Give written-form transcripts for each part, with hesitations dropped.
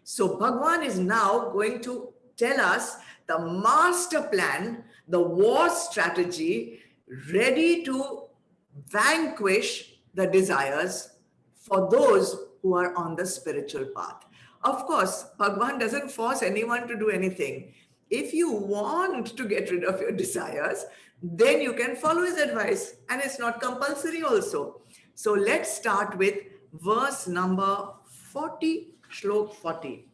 So Bhagwan is now going to tell us the master plan, the war strategy, ready to vanquish the desires for those who are on the spiritual path. Of course, Bhagwan doesn't force anyone to do anything. If you want to get rid of your desires, then you can follow his advice, and it's not compulsory also. So let's start with verse number 40, Shlok 40.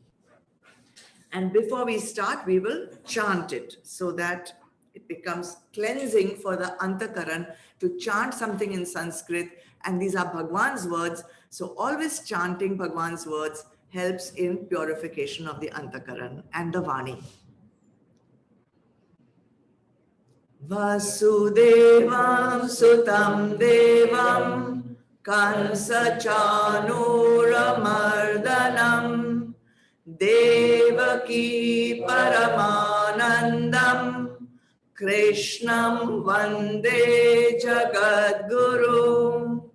And before we start, we will chant it so that it becomes cleansing for the Antakaran to chant something in Sanskrit. And these are Bhagwan's words. So always chanting Bhagwan's words helps in purification of the Antakaran and the Vani. Vasudevam Sutam Devam Kansachanuramardanam Devaki Paramanandam Krishnam Vande Jagadguru.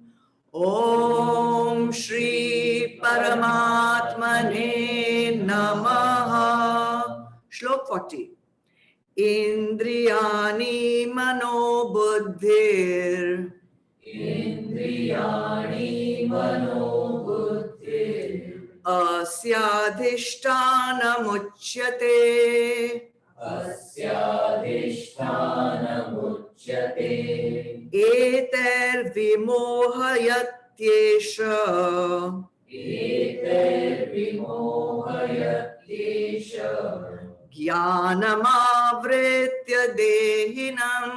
Om Shri Paramatmane Namaha. Shlok 40. Indriyani Mano Buddhir. Indriyani Mano Buddhir. Asyadhishtanamuchyate. Asyadhishtanamuchyate. Eter vimohayatyesha. Eter vimohayatyesha. Jnanamavritya dehinam.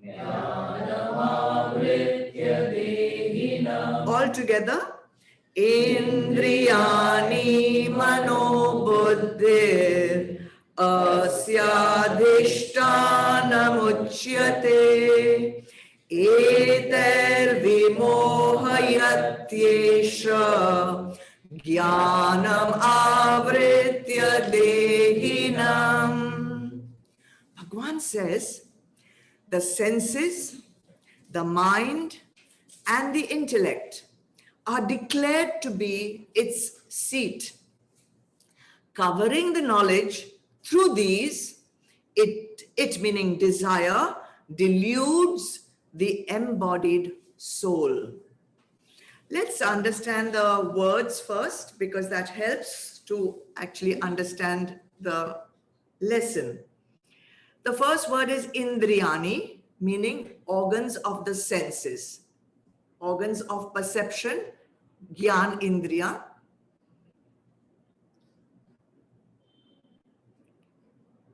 Jnanamavritya dehinam. All together. Indriyani Mano Buddhir. Asyadhishtanamuchyate. Eter vimohayatyesha. Jnanam avritya dehinam. Bhagwan says the senses, the mind, and the intellect are declared to be its seat. Covering the knowledge through these, it meaning desire, deludes the embodied soul. Let's understand the words first, because that helps to actually understand the lesson. The first word is Indriyani, meaning organs of the senses, organs of perception, Gyan Indriya.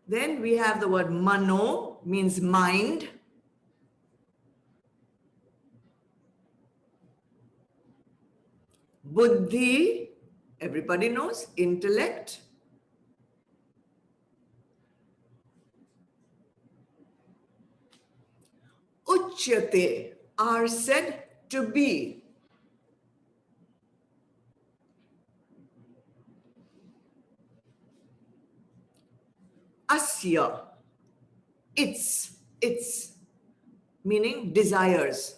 Then we have the word Mano, means mind. Buddhi, everybody knows, intellect. Uchyate are said to be. Asya, its, meaning desires.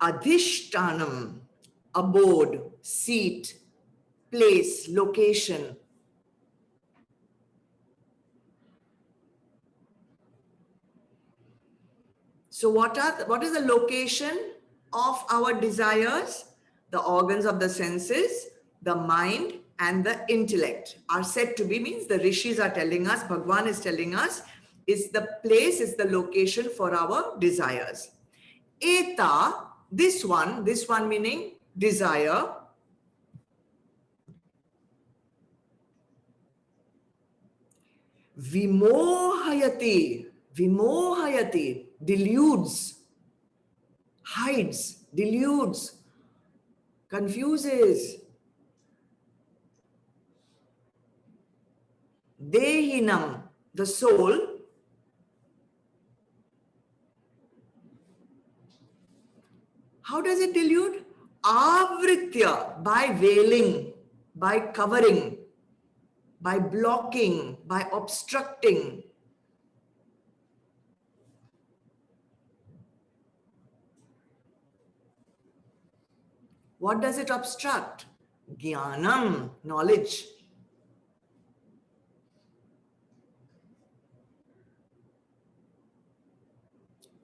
Adhishtanam, abode, seat, place, location. So what is the location of our desires? The organs of the senses, the mind, and the intellect are said to be, means the rishis are telling us, Bhagwan is telling us, is the place, is the location for our desires. Eta, this one meaning desire. Vimohayati, deludes, hides, deludes, confuses. Dehinam, the soul. How does it delude? Avritya, by veiling, by covering, by blocking, by obstructing. What does it obstruct? Jnanam, knowledge.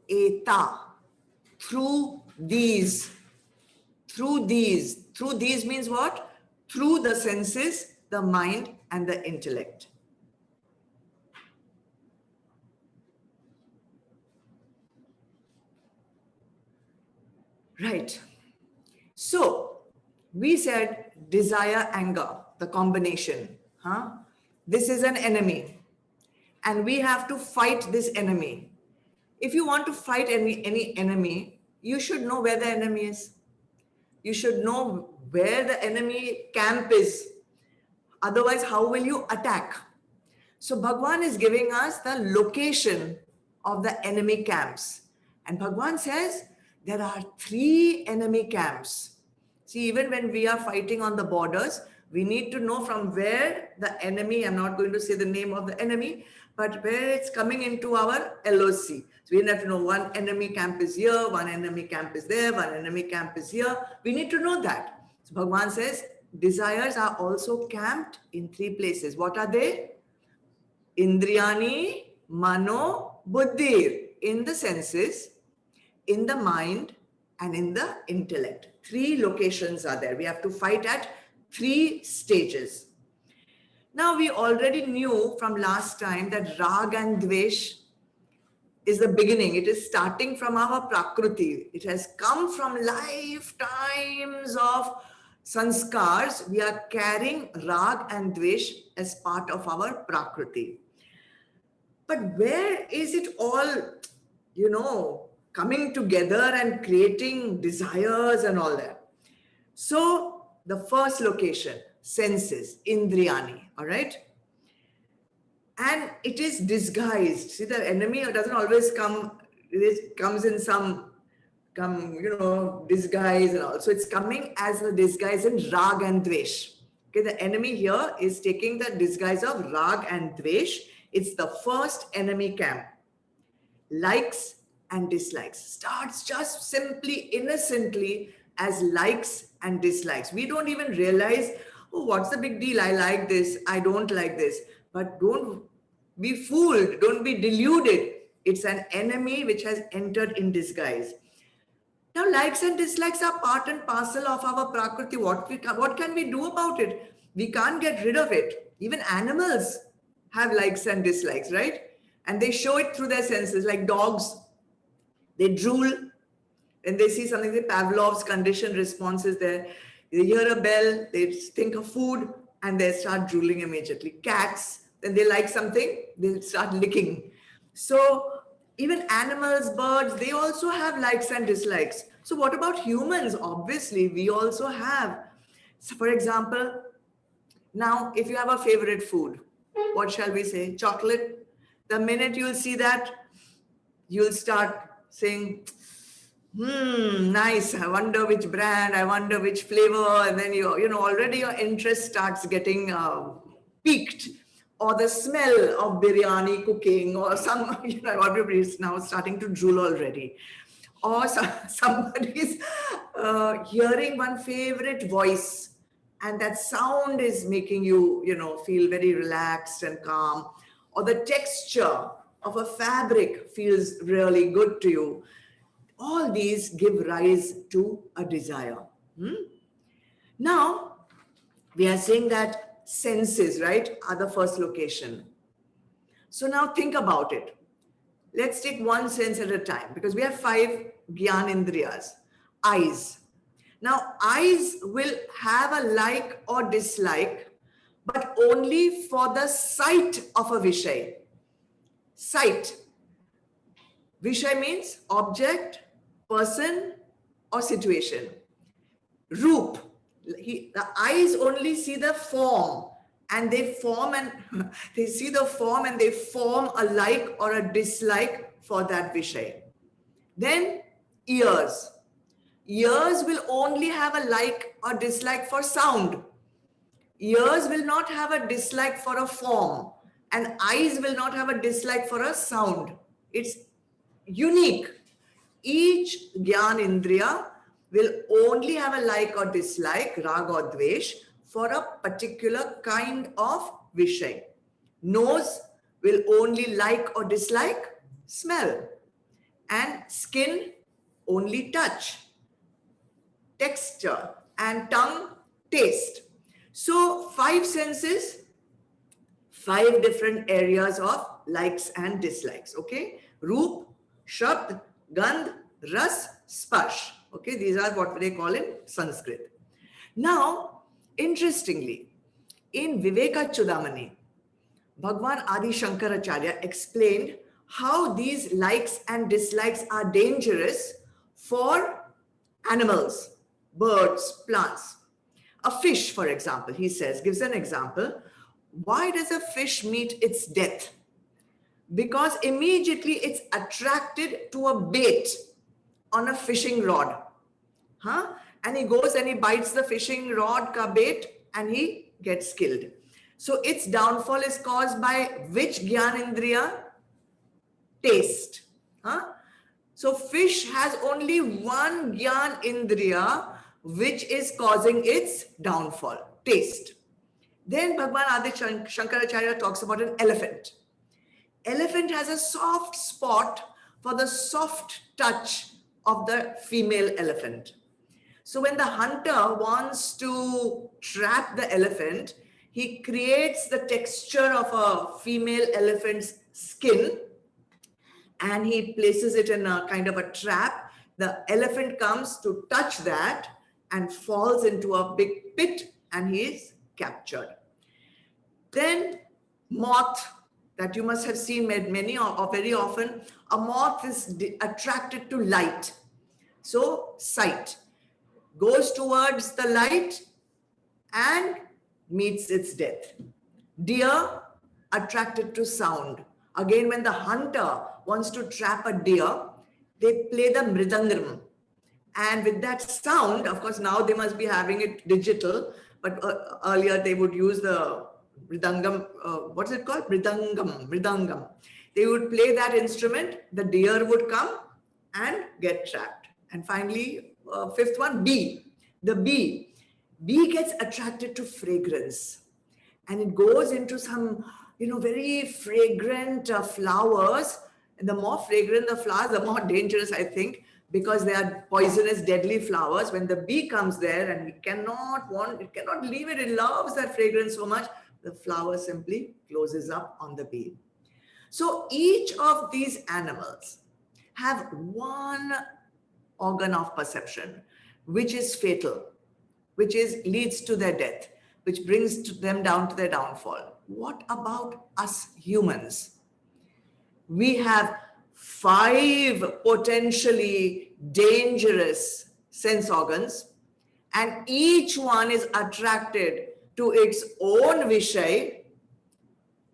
Eta, through these. Through these means what? Through the senses, the mind and the intellect. Right. So we said desire, anger, the combination. This is an enemy. And we have to fight this enemy. If you want to fight any enemy, you should know where the enemy is. You should know where the enemy camp is. Otherwise, how will you attack? So Bhagwan is giving us the location of the enemy camps. And Bhagwan says there are 3 enemy camps. See, even when we are fighting on the borders, we need to know from where the enemy, I'm not going to say the name of the enemy, but where it's coming into our LOC. So we have to know one enemy camp is here, one enemy camp is there, one enemy camp is here. We need to know that. So Bhagwan says desires are also camped in 3 places. What are they? Indriyani, Mano, Buddhir. In the senses, in the mind, and in the intellect. 3 locations are there. We have to fight at 3 stages. Now we already knew from last time that Rag and Dvesh is the beginning. It is starting from our Prakriti. It has come from lifetimes of sanskars. We are carrying Rag and Dvesh as part of our Prakriti. But where is it all, coming together and creating desires and all that? So the first location, senses, Indriyani, all right? And it is disguised. See, the enemy doesn't always come, it comes in some disguise and all. So it's coming as a disguise in Rag and Dvesh. Okay, the enemy here is taking the disguise of Rag and Dvesh. It's the first enemy camp. Likes and dislikes. Starts just simply, innocently as likes and dislikes. We don't even realize, oh, what's the big deal? I like this, I don't like this. But don't be fooled, don't be deluded. It's an enemy which has entered in disguise. Now, likes and dislikes are part and parcel of our Prakriti. What can we do about it? We can't get rid of it. Even animals have likes and dislikes, right? And they show it through their senses, like dogs. They drool. When they see something, the Pavlov's conditioned response is there. They hear a bell, they think of food, and they start drooling immediately. Cats, when they like something, they start licking. So even animals, birds, they also have likes and dislikes. So what about humans? Obviously, we also have. So for example, now if you have a favorite food, what shall we say? Chocolate. The minute you'll see that, you'll start saying, nice, I wonder which brand, I wonder which flavor, and then already your interest starts getting piqued. Or the smell of biryani cooking, or everybody's now starting to drool already. Or somebody's hearing one favorite voice, and that sound is making you, feel very relaxed and calm. Or the texture of a fabric feels really good to you. All these give rise to a desire. Now, we are saying that senses, right, are the first location. So now think about it. Let's take one sense at a time, because we have 5 Gyan Indriyas. Eyes. Now, eyes will have a like or dislike, but only for the sight of a Vishay. Sight. Vishay means object, person, or situation. Roop. The eyes only see the form, and they form and they see the form and they form a like or a dislike for that Vishay. Then ears. Ears will only have a like or dislike for sound. Ears will not have a dislike for a form, and eyes will not have a dislike for a sound. It's unique. Each Gyan Indriya will only have a like or dislike, rag or dvesh, for a particular kind of vishay. Nose will only like or dislike smell. And skin only touch, texture, and tongue taste. So 5 senses, 5 different areas of likes and dislikes. Okay, Roop, Shabd, Gandh, Ras, Sparsh. Okay, these are what they call in Sanskrit. Now, interestingly, in Viveka Chudamani, Bhagwan Adi Shankaracharya explained how these likes and dislikes are dangerous for animals, birds, plants. A fish, for example, he says, gives an example. Why does a fish meet its death? Because immediately it's attracted to a bait on a fishing rod. And he goes and he bites the fishing rod ka bait and he gets killed. So its downfall is caused by which Gyanendriya? Taste. So fish has only one Gyan Indriya which is causing its downfall, taste. Then Bhagwan Adi Shankaracharya talks about an elephant. Elephant has a soft spot for the soft touch of the female elephant. So when the hunter wants to trap the elephant, he creates the texture of a female elephant's skin and he places it in a kind of a trap. The elephant comes to touch that and falls into a big pit and he is captured. Then moth, that you must have seen many or very often, a moth is attracted to light. So sight, goes towards the light and meets its death. Deer, attracted to sound. Again, when the hunter wants to trap a deer, they play the mridangam. And with that sound, of course, now they must be having it digital, but earlier they would use the mridangam, what's it called? Mridangam. They would play that instrument, the deer would come and get trapped. And finally, fifth one, bee. The bee. Bee gets attracted to fragrance and it goes into some, very fragrant flowers. And the more fragrant the flowers, the more dangerous, I think, because they are poisonous, deadly flowers. When the bee comes there and it cannot leave it, it loves that fragrance so much, the flower simply closes up on the bee. So each of these animals have one organ of perception, which is fatal, which leads to their death, which brings them down to their downfall. What about us humans? We have 5 potentially dangerous sense organs, and each one is attracted to its own vishay.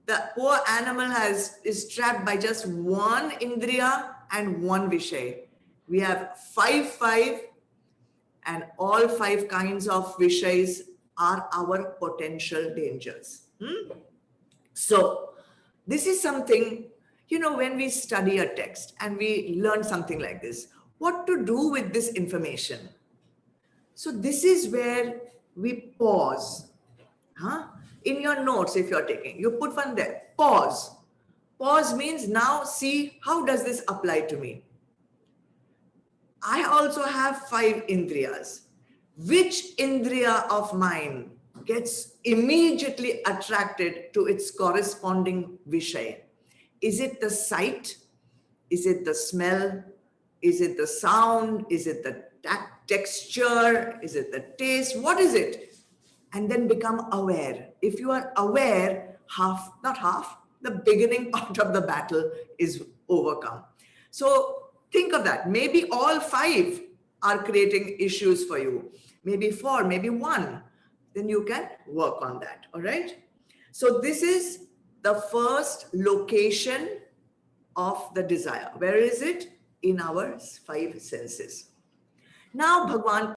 The poor animal is trapped by just one indriya and one vishay. We have 5, and all 5 kinds of vishays are our potential dangers. So this is something, when we study a text and we learn something like this, what to do with this information. So this is where we pause. In your notes, if you're taking, you put one there, pause. Pause means now see, how does this apply to me? I also have 5 indriyas. Which indriya of mine gets immediately attracted to its corresponding vishay? Is it the sight? Is it the smell? Is it the sound? Is it the texture? Is it the taste? What is it? And then become aware. If you are aware, the beginning part of the battle is overcome. So think of that. Maybe all 5 are creating issues for you. Maybe 4, maybe 1. Then you can work on that. All right. So this is the first location of the desire. Where is it? In our 5 senses. Now Bhagwan